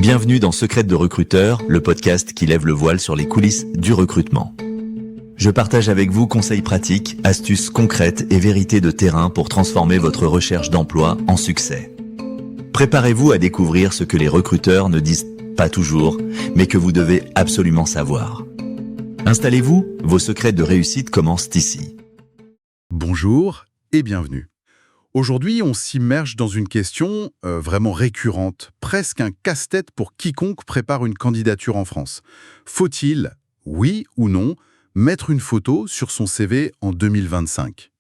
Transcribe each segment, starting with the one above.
Bienvenue dans Secrets de recruteur, le podcast qui lève le voile sur les coulisses du recrutement. Je partage avec vous conseils pratiques, astuces concrètes et vérités de terrain pour transformer votre recherche d'emploi en succès. Préparez-vous à découvrir ce que les recruteurs ne disent pas toujours, mais que vous devez absolument savoir. Installez-vous, vos secrets de réussite commencent ici. Bonjour et bienvenue. Aujourd'hui, on s'immerge dans une question vraiment récurrente, presque un casse-tête pour quiconque prépare une candidature en France. Faut-il, oui ou non, mettre une photo sur son CV en 2025 ?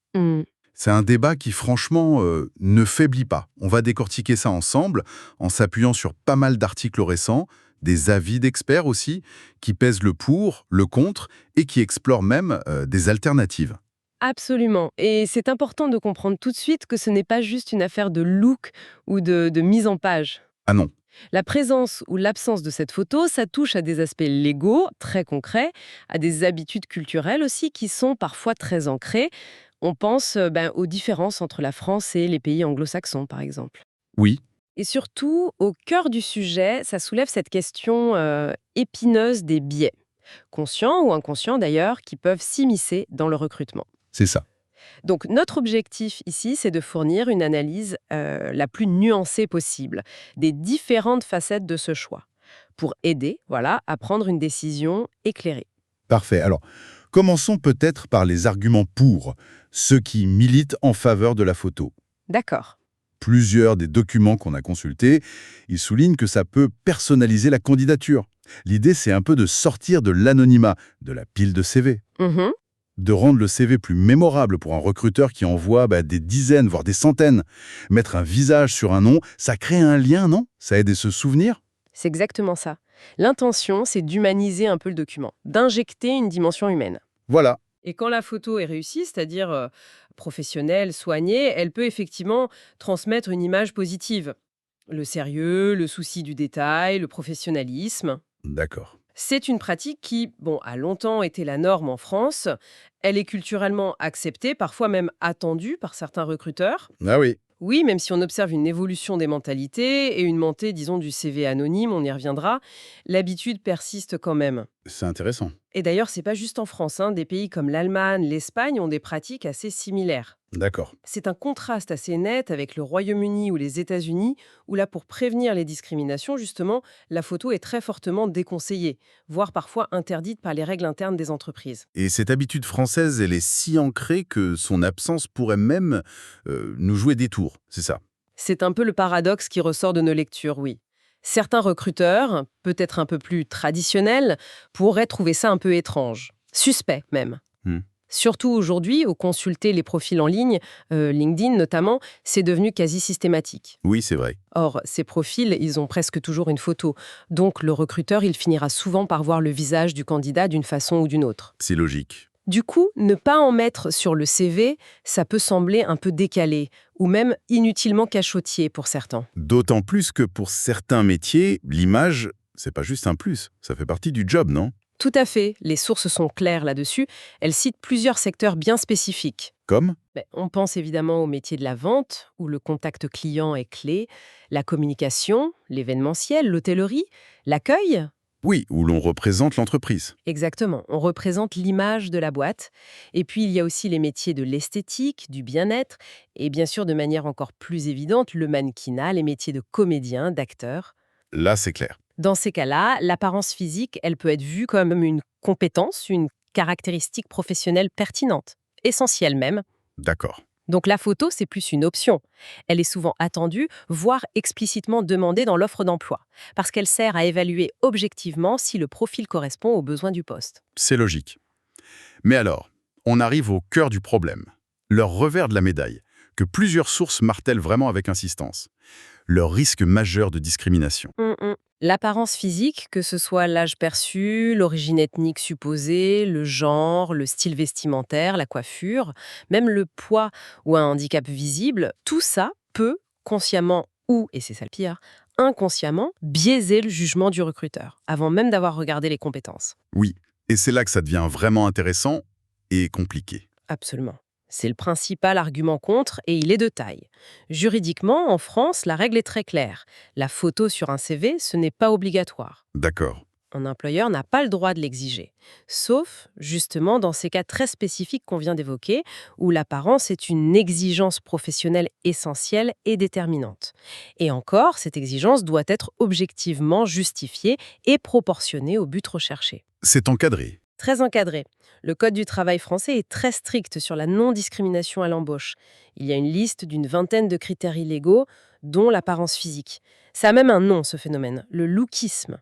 C'est un débat qui, franchement, ne faiblit pas. On va décortiquer ça ensemble, en s'appuyant sur pas mal d'articles récents, des avis d'experts aussi, qui pèsent le pour, le contre, et qui explorent même des alternatives. Absolument. Et c'est important de comprendre tout de suite que ce n'est pas juste une affaire de look ou de mise en page. Ah non, La présence ou l'absence de cette photo, ça touche à des aspects légaux, très concrets, à des habitudes culturelles aussi qui sont parfois très ancrées. On pense aux différences entre la France et les pays anglo-saxons, par exemple. oui, Et surtout, au cœur du sujet, ça soulève cette question épineuse des biais, conscients ou inconscients d'ailleurs, qui peuvent s'immiscer dans le recrutement. c'est ça. Donc notre objectif ici, c'est de fournir une analyse la plus nuancée possible des différentes facettes de ce choix pour aider à prendre une décision éclairée. Parfait. Alors, commençons peut-être par les arguments pour, ceux qui militent en faveur de la photo. D'accord. Plusieurs des documents qu'on a consultés, ils soulignent que ça peut personnaliser la candidature. L'idée, c'est un peu de sortir de l'anonymat, de la pile de CV, Mhm. de rendre le CV plus mémorable pour un recruteur qui envoie des dizaines, voire des centaines. Mettre un visage sur un nom, ça crée un lien, non ? Ça aide à se souvenir ? C'est exactement ça. L'intention, c'est d'humaniser un peu le document, d'injecter une dimension humaine. Voilà, Et quand la photo est réussie, c'est-à-dire professionnelle, soignée, elle peut effectivement transmettre une image positive. Le sérieux, le souci du détail, le professionnalisme. d'accord. C'est une pratique qui, a longtemps été la norme en France. Elle est culturellement acceptée, parfois même attendue par certains recruteurs. Ah oui, Oui, même si on observe une évolution des mentalités et une montée, disons, du CV anonyme, on y reviendra, l'habitude persiste quand même. c'est intéressant. Et d'ailleurs, c'est pas juste en France, des pays comme l'Allemagne, l'Espagne ont des pratiques assez similaires. D'accord. C'est un contraste assez net avec le Royaume-Uni ou les États-Unis, où là, pour prévenir les discriminations, justement, la photo est très fortement déconseillée, voire parfois interdite par les règles internes des entreprises. Et cette habitude française, elle est si ancrée que son absence pourrait même nous jouer des tours, c'est ça ? C'est un peu le paradoxe qui ressort de nos lectures, oui. Certains recruteurs, peut-être un peu plus traditionnels, pourraient trouver ça un peu étrange, suspect même. Hmm. Surtout aujourd'hui, où consulter les profils en ligne, LinkedIn notamment, c'est devenu quasi systématique. Oui, c'est vrai. Or, ces profils, ils ont presque toujours une photo. Donc, le recruteur, il finira souvent par voir le visage du candidat d'une façon ou d'une autre. C'est logique. Du coup, ne pas en mettre sur le CV, ça peut sembler un peu décalé, ou même inutilement cachotier pour certains. D'autant plus que pour certains métiers, l'image, c'est pas juste un plus, ça fait partie du job, non ? Tout à fait, les sources sont claires là-dessus. Elles citent plusieurs secteurs bien spécifiques. Comme ? On pense évidemment au métier de la vente, où le contact client est clé, la communication, l'événementiel, l'hôtellerie, l'accueil. Oui, où l'on représente l'entreprise. Exactement, on représente l'image de la boîte. Et puis il y a aussi les métiers de l'esthétique, du bien-être, et bien sûr de manière encore plus évidente, le mannequinat, les métiers de comédien, d'acteur. Là, c'est clair. Dans ces cas-là, l'apparence physique, elle peut être vue comme une compétence, une caractéristique professionnelle pertinente, essentielle même. D'accord. Donc la photo, c'est plus une option. Elle est souvent attendue, voire explicitement demandée dans l'offre d'emploi, parce qu'elle sert à évaluer objectivement si le profil correspond aux besoins du poste. C'est logique. Mais alors, on arrive au cœur du problème. Leur revers de la médaille, que plusieurs sources martèlent vraiment avec insistance. Leur risque majeur de discrimination. L'apparence physique, que ce soit l'âge perçu, l'origine ethnique supposée, le genre, le style vestimentaire, la coiffure, même le poids ou un handicap visible, tout ça peut, consciemment ou, et c'est ça le pire, inconsciemment, biaiser le jugement du recruteur, avant même d'avoir regardé les compétences. Oui, et c'est là que ça devient vraiment intéressant et compliqué. Absolument. C'est le principal argument contre et il est de taille. Juridiquement, en France, la règle est très claire. La photo sur un CV, ce n'est pas obligatoire. D'accord. Un employeur n'a pas le droit de l'exiger. Sauf, justement, dans ces cas très spécifiques qu'on vient d'évoquer, où l'apparence est une exigence professionnelle essentielle et déterminante. Et encore, cette exigence doit être objectivement justifiée et proportionnée au but recherché. C'est encadré. Très encadré. Le Code du travail français est très strict sur la non-discrimination à l'embauche. Il y a une liste d'une vingtaine de critères illégaux, dont l'apparence physique. Ça a même un nom, ce phénomène, le lookisme.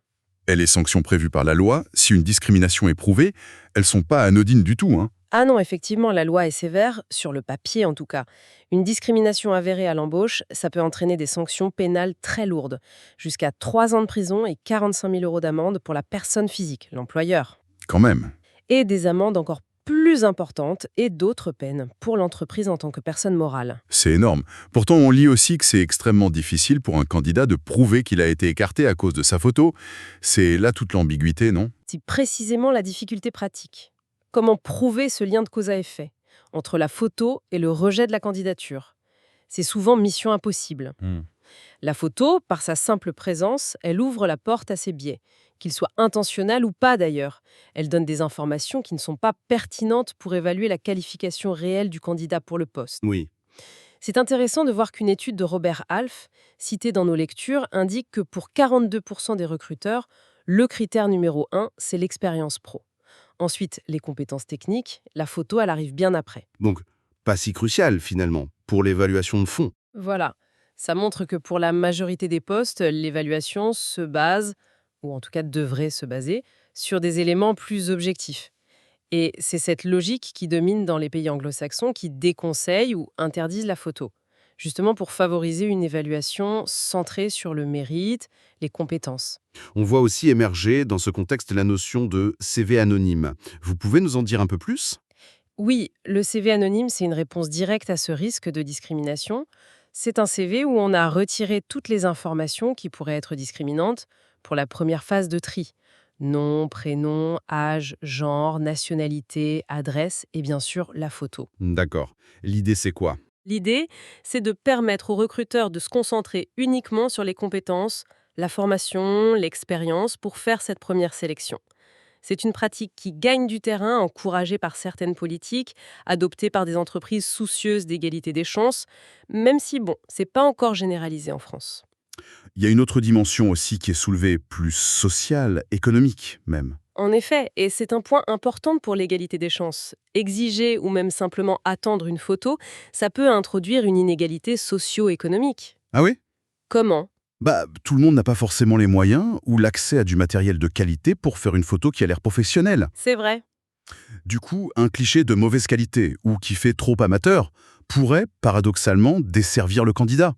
Et les sanctions prévues par la loi, si une discrimination est prouvée, elles sont pas anodines du tout, hein. Ah non, effectivement, la loi est sévère, sur le papier en tout cas. Une discrimination avérée à l'embauche, ça peut entraîner des sanctions pénales très lourdes, jusqu'à 3 ans de prison et 45 000 € d'amende pour la personne physique, l'employeur. Quand même. Et des amendes encore plus importantes et d'autres peines pour l'entreprise en tant que personne morale. C'est énorme. Pourtant, on lit aussi que c'est extrêmement difficile pour un candidat de prouver qu'il a été écarté à cause de sa photo. C'est là toute l'ambiguïté, non? C'est précisément la difficulté pratique. Comment prouver ce lien de cause à effet entre la photo et le rejet de la candidature? C'est souvent mission impossible. La photo, par sa simple présence, elle ouvre la porte à ces biais, qu'ils soient intentionnels ou pas d'ailleurs. Elle donne des informations qui ne sont pas pertinentes pour évaluer la qualification réelle du candidat pour le poste. Oui. C'est intéressant de voir qu'une étude de Robert Half, citée dans nos lectures, indique que pour 42% des recruteurs, le critère numéro 1, c'est l'expérience pro. Ensuite, les compétences techniques, la photo, elle arrive bien après. Donc, pas si crucial finalement, pour l'évaluation de fond. Voilà. Ça montre que pour la majorité des postes, l'évaluation se base, ou en tout cas devrait se baser, sur des éléments plus objectifs. Et c'est cette logique qui domine dans les pays anglo-saxons qui déconseillent ou interdisent la photo, justement pour favoriser une évaluation centrée sur le mérite, les compétences. On voit aussi émerger dans ce contexte la notion de CV anonyme. Vous pouvez nous en dire un peu plus? Oui, le CV anonyme, c'est une réponse directe à ce risque de discrimination. C'est un CV où on a retiré toutes les informations qui pourraient être discriminantes pour la première phase de tri. Nom, prénom, âge, genre, nationalité, adresse et bien sûr la photo. D'accord. L'idée c'est quoi? L'idée, c'est de permettre aux recruteurs de se concentrer uniquement sur les compétences, la formation, l'expérience pour faire cette première sélection. C'est une pratique qui gagne du terrain, encouragée par certaines politiques, adoptée par des entreprises soucieuses d'égalité des chances, même si, bon, c'est pas encore généralisé en France. Il y a une autre dimension aussi qui est soulevée, plus sociale, économique même. En effet, et c'est un point important pour l'égalité des chances. Exiger ou même simplement attendre une photo, ça peut introduire une inégalité socio-économique. Ah oui? Comment? Tout le monde n'a pas forcément les moyens ou l'accès à du matériel de qualité pour faire une photo qui a l'air professionnelle. C'est vrai. Du coup, un cliché de mauvaise qualité ou qui fait trop amateur pourrait, paradoxalement, desservir le candidat.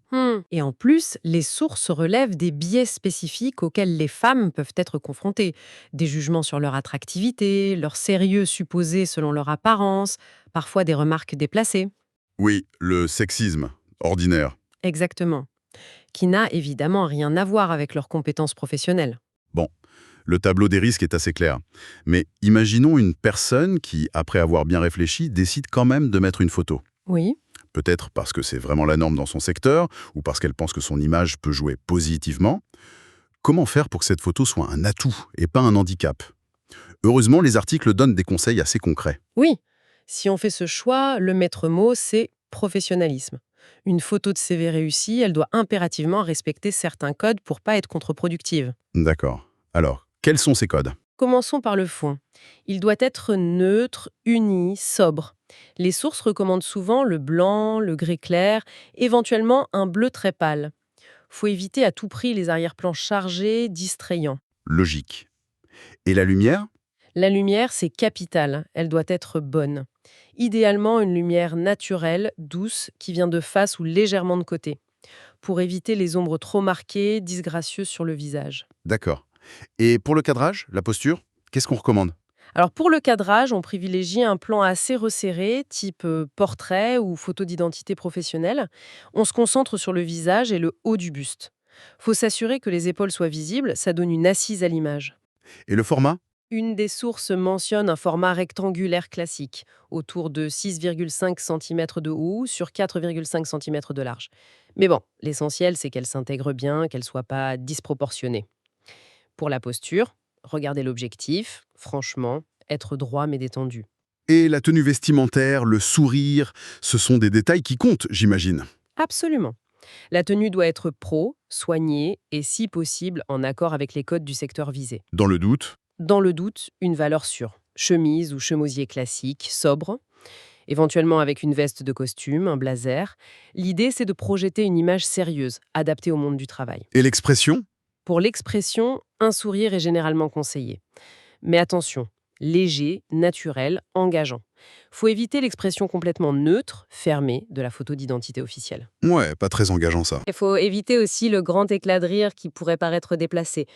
Et en plus, les sources relèvent des biais spécifiques auxquels les femmes peuvent être confrontées. Des jugements sur leur attractivité, leur sérieux supposé selon leur apparence, parfois des remarques déplacées. Oui, le sexisme, ordinaire. Exactement. Qui n'a évidemment rien à voir avec leurs compétences professionnelles. Bon, le tableau des risques est assez clair. Mais imaginons une personne qui, après avoir bien réfléchi, décide quand même de mettre une photo. Oui. Peut-être parce que c'est vraiment la norme dans son secteur, ou parce qu'elle pense que son image peut jouer positivement. Comment faire pour que cette photo soit un atout et pas un handicap? Heureusement, les articles donnent des conseils assez concrets. Oui. Si on fait ce choix, le maître mot, c'est professionnalisme. Une photo de CV réussie, elle doit impérativement respecter certains codes pour pas être contre-productive. D'accord. Alors, quels sont ces codes? Commençons par le fond. Il doit être neutre, uni, sobre. Les sources recommandent souvent le blanc, le gris clair, éventuellement un bleu très pâle. Faut éviter à tout prix les arrière-plans chargés, distrayants. Logique. Et la lumière? La lumière, c'est capital, elle doit être bonne. Idéalement, une lumière naturelle, douce, qui vient de face ou légèrement de côté, pour éviter les ombres trop marquées, disgracieuses sur le visage. D'accord. Et pour le cadrage, la posture, qu'est-ce qu'on recommande? Alors pour le cadrage, on privilégie un plan assez resserré, type portrait ou photo d'identité professionnelle. On se concentre sur le visage et le haut du buste. Faut s'assurer que les épaules soient visibles, ça donne une assise à l'image. Et le format? Une des sources mentionne un format rectangulaire classique, autour de 6,5 cm de haut sur 4,5 cm de large. Mais bon, l'essentiel, c'est qu'elle s'intègre bien, qu'elle soit pas disproportionnée. Pour la posture, regardez l'objectif, franchement, être droit mais détendu. Et la tenue vestimentaire, le sourire, ce sont des détails qui comptent, j'imagine. Absolument. La tenue doit être pro, soignée et si possible en accord avec les codes du secteur visé. Dans le doute, Dans le doute, une valeur sûre. Chemise ou chemosier classique, sobre, éventuellement avec une veste de costume, un blazer. L'idée, c'est de projeter une image sérieuse, adaptée au monde du travail. et l'expression? Pour l'expression, un sourire est généralement conseillé. Mais attention, léger, naturel, engageant. Faut éviter l'expression complètement neutre, fermée de la photo d'identité officielle. Ouais, pas très engageant ça. Il faut éviter aussi le grand éclat de rire qui pourrait paraître déplacé.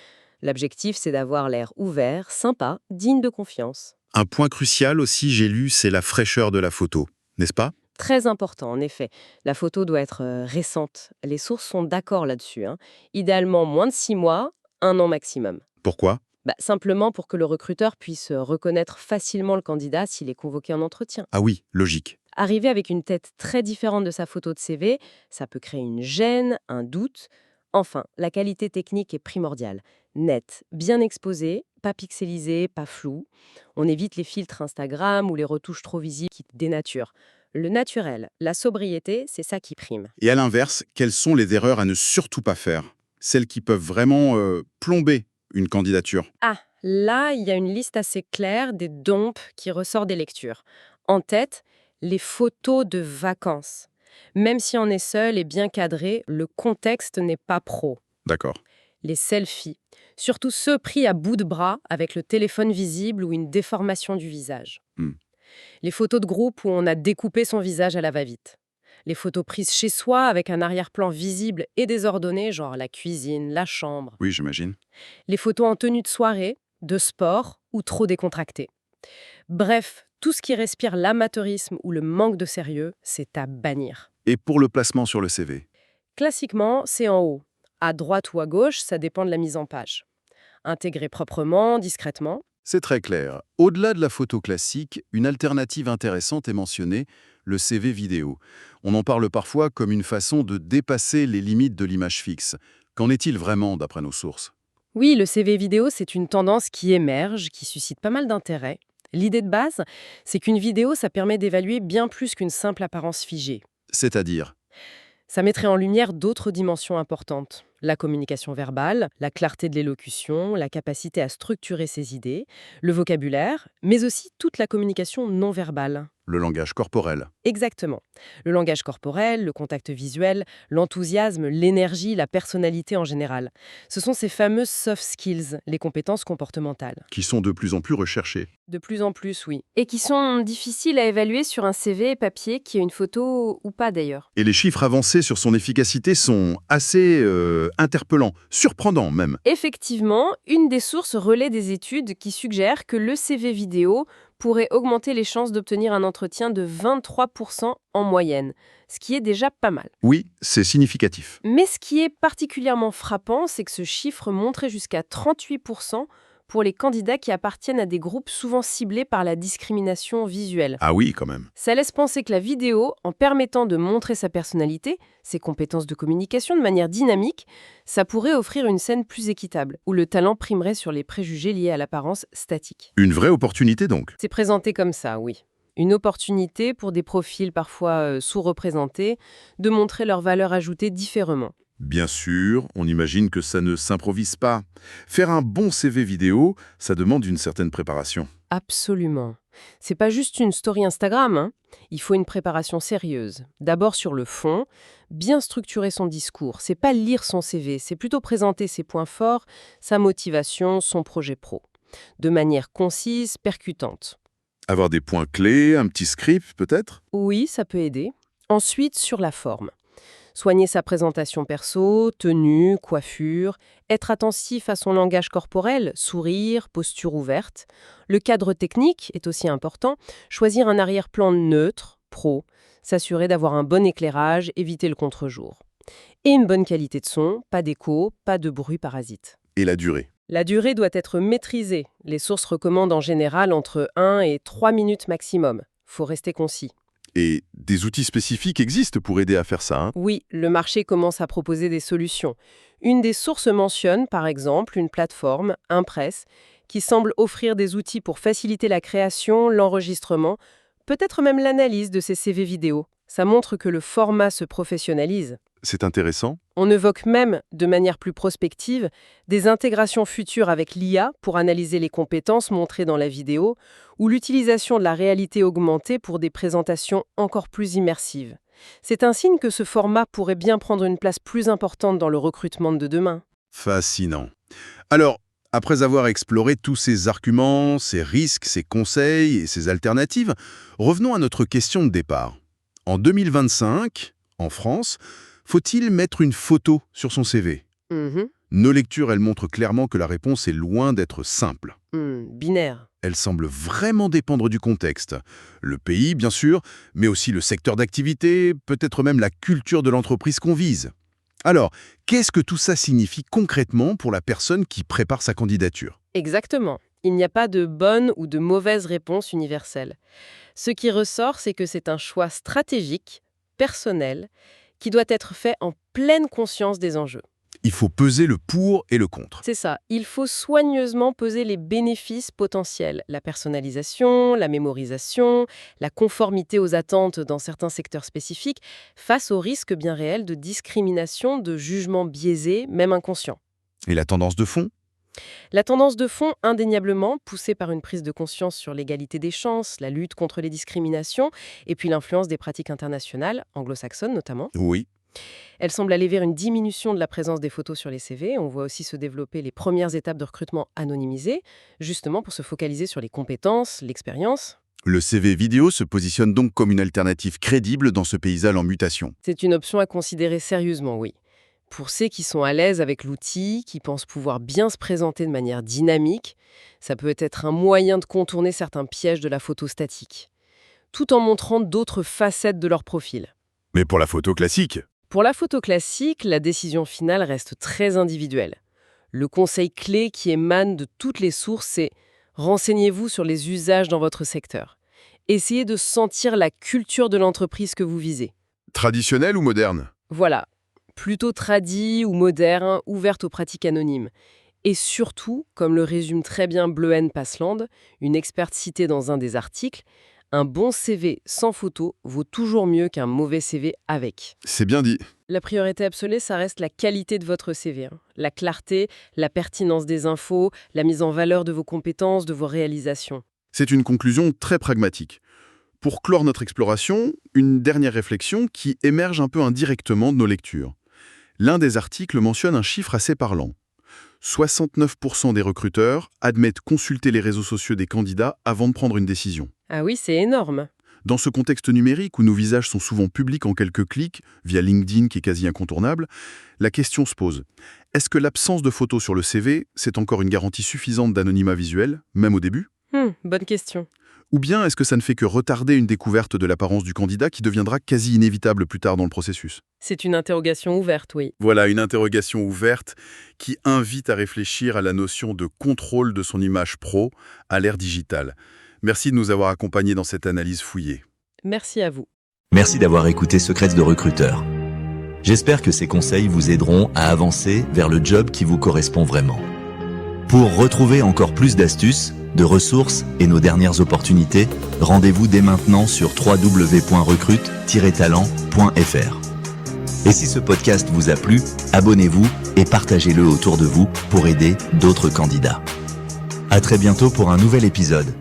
L'objectif, c'est d'avoir l'air ouvert, sympa, digne de confiance. Un point crucial aussi, j'ai lu, c'est la fraîcheur de la photo, n'est-ce pas? Très important, en effet. La photo doit être récente. Les sources sont d'accord là-dessus, hein. Idéalement, moins de 6 mois, 1 an maximum. Pourquoi? Simplement pour que le recruteur puisse reconnaître facilement le candidat s'il est convoqué en entretien. Ah oui, logique. Arriver avec une tête très différente de sa photo de CV, ça peut créer une gêne, un doute. Enfin, la qualité technique est primordiale. Nette, bien exposée, pas pixelisée, pas floue. On évite les filtres Instagram ou les retouches trop visibles qui dénaturent. Le naturel, la sobriété, c'est ça qui prime. Et à l'inverse, quelles sont les erreurs à ne surtout pas faire? Celles qui peuvent vraiment plomber une candidature. Ah, là, il y a une liste assez claire des dompes qui ressort des lectures. En tête, les photos de vacances. Même si on est seul et bien cadré, le contexte n'est pas pro. D'accord. Les selfies, surtout ceux pris à bout de bras avec le téléphone visible ou une déformation du visage. Hmm. Les photos de groupe où on a découpé son visage à la va-vite. Les photos prises chez soi avec un arrière-plan visible et désordonné, genre la cuisine, la chambre. Oui, j'imagine. Les photos en tenue de soirée, de sport ou trop décontractées. Bref, tout ce qui respire l'amateurisme ou le manque de sérieux, c'est à bannir. Et pour le placement sur le CV? Classiquement, c'est en haut. À droite ou à gauche, ça dépend de la mise en page. Intégrer proprement, discrètement. C'est très clair. Au-delà de la photo classique, une alternative intéressante est mentionnée, le CV vidéo. On en parle parfois comme une façon de dépasser les limites de l'image fixe. Qu'en est-il vraiment d'après nos sources? Oui, le CV vidéo, c'est une tendance qui émerge, qui suscite pas mal d'intérêt. L'idée de base, c'est qu'une vidéo, ça permet d'évaluer bien plus qu'une simple apparence figée. C'est-à-dire? Ça mettrait en lumière d'autres dimensions importantes. La communication verbale, la clarté de l'élocution, la capacité à structurer ses idées, le vocabulaire, mais aussi toute la communication non verbale. Le langage corporel. Exactement. Le langage corporel, le contact visuel, l'enthousiasme, l'énergie, la personnalité en général. Ce sont ces fameuses soft skills, les compétences comportementales. Qui sont de plus en plus recherchés. De plus en plus, oui. Et qui sont difficiles à évaluer sur un CV papier qui est une photo ou pas d'ailleurs. Et les chiffres avancés sur son efficacité sont assez interpellants, surprenants même. Effectivement, une des sources relaie des études qui suggèrent que le CV vidéo pourrait augmenter les chances d'obtenir un entretien de 23% en moyenne, ce qui est déjà pas mal. Oui, c'est significatif. Mais ce qui est particulièrement frappant, c'est que ce chiffre montrait jusqu'à 38% pour les candidats qui appartiennent à des groupes souvent ciblés par la discrimination visuelle. Ah oui, quand même. Ça laisse penser que la vidéo, en permettant de montrer sa personnalité, ses compétences de communication de manière dynamique, ça pourrait offrir une scène plus équitable, où le talent primerait sur les préjugés liés à l'apparence statique. Une vraie opportunité donc. C'est présenté comme ça, oui. Une opportunité pour des profils parfois sous-représentés de montrer leur valeur ajoutée différemment. Bien sûr, on imagine que ça ne s'improvise pas. Faire un bon CV vidéo, ça demande une certaine préparation. Absolument. C'est pas juste une story Instagram, hein. Il faut une préparation sérieuse. D'abord sur le fond, bien structurer son discours. C'est pas lire son CV, c'est plutôt présenter ses points forts, sa motivation, son projet pro. De manière concise, percutante. Avoir des points clés, un petit script peut-être? Oui, ça peut aider. Ensuite, sur la forme. Soigner sa présentation perso, tenue, coiffure, être attentif à son langage corporel, sourire, posture ouverte. Le cadre technique est aussi important. Choisir un arrière-plan neutre, pro, s'assurer d'avoir un bon éclairage, éviter le contre-jour. Et une bonne qualité de son, pas d'écho, pas de bruit parasite. Et la durée? La durée doit être maîtrisée. Les sources recommandent en général entre 1 et 3 minutes maximum. Faut rester concis. Et des outils spécifiques existent pour aider à faire ça, hein? Oui, le marché commence à proposer des solutions. Une des sources mentionne, par exemple, une plateforme, Impress, qui semble offrir des outils pour faciliter la création, l'enregistrement, peut-être même l'analyse de ces CV vidéo. Ça montre que le format se professionnalise. C'est intéressant. On évoque même, de manière plus prospective, des intégrations futures avec l'IA pour analyser les compétences montrées dans la vidéo ou l'utilisation de la réalité augmentée pour des présentations encore plus immersives. C'est un signe que ce format pourrait bien prendre une place plus importante dans le recrutement de demain. Fascinant. Alors, après avoir exploré tous ces arguments, ces risques, ces conseils et ces alternatives, revenons à notre question de départ. En 2025, en France, faut-il mettre une photo sur son CV? Nos lectures, elles montrent clairement que la réponse est loin d'être simple. Binaire. Elle semble vraiment dépendre du contexte. Le pays, bien sûr, mais aussi le secteur d'activité, peut-être même la culture de l'entreprise qu'on vise. Alors, qu'est-ce que tout ça signifie concrètement pour la personne qui prépare sa candidature? Exactement. Il n'y a pas de bonne ou de mauvaise réponse universelle. Ce qui ressort, c'est que c'est un choix stratégique, personnel, qui doit être fait en pleine conscience des enjeux. Il faut peser le pour et le contre. C'est ça, il faut soigneusement peser les bénéfices potentiels, la personnalisation, la mémorisation, la conformité aux attentes dans certains secteurs spécifiques, face aux risques bien réels de discrimination, de jugement biaisé, même inconscient. Et la tendance de fond? La tendance de fond, indéniablement, poussée par une prise de conscience sur l'égalité des chances, la lutte contre les discriminations, et puis l'influence des pratiques internationales, anglo-saxonnes notamment. Oui. Elle semble aller vers une diminution de la présence des photos sur les CV. On voit aussi se développer les premières étapes de recrutement anonymisées, justement pour se focaliser sur les compétences, l'expérience. Le CV vidéo se positionne donc comme une alternative crédible dans ce paysage en mutation. C'est une option à considérer sérieusement, oui. Pour ceux qui sont à l'aise avec l'outil, qui pensent pouvoir bien se présenter de manière dynamique, ça peut être un moyen de contourner certains pièges de la photo statique, tout en montrant d'autres facettes de leur profil. Mais pour la photo classique? Pour la photo classique, la décision finale reste très individuelle. Le conseil clé qui émane de toutes les sources, c'est renseignez-vous sur les usages dans votre secteur. Essayez de sentir la culture de l'entreprise que vous visez. Traditionnel ou moderne? Voilà, plutôt tradie ou moderne, ouverte aux pratiques anonymes. Et surtout, comme le résume très bien Bleuen Pasland, une experte citée dans un des articles, un bon CV sans photo vaut toujours mieux qu'un mauvais CV avec. C'est bien dit. La priorité absolue, ça reste la qualité de votre CV. La clarté, la pertinence des infos, la mise en valeur de vos compétences, de vos réalisations. C'est une conclusion très pragmatique. Pour clore notre exploration, une dernière réflexion qui émerge un peu indirectement de nos lectures. L'un des articles mentionne un chiffre assez parlant. 69% des recruteurs admettent consulter les réseaux sociaux des candidats avant de prendre une décision. Ah oui, c'est énorme. Dans ce contexte numérique où nos visages sont souvent publics en quelques clics, via LinkedIn qui est quasi incontournable, la question se pose. Est-ce que l'absence de photos sur le CV, c'est encore une garantie suffisante d'anonymat visuel, même au début? Bonne question. Ou bien est-ce que ça ne fait que retarder une découverte de l'apparence du candidat qui deviendra quasi inévitable plus tard dans le processus? C'est une interrogation ouverte, oui. Voilà, une interrogation ouverte qui invite à réfléchir à la notion de contrôle de son image pro à l'ère digitale. Merci de nous avoir accompagnés dans cette analyse fouillée. Merci à vous. Merci d'avoir écouté Secrets de recruteur. J'espère que ces conseils vous aideront à avancer vers le job qui vous correspond vraiment. Pour retrouver encore plus d'astuces, de ressources et nos dernières opportunités, rendez-vous dès maintenant sur www.recrute-talent.fr. Et si ce podcast vous a plu, abonnez-vous et partagez-le autour de vous pour aider d'autres candidats. À très bientôt pour un nouvel épisode.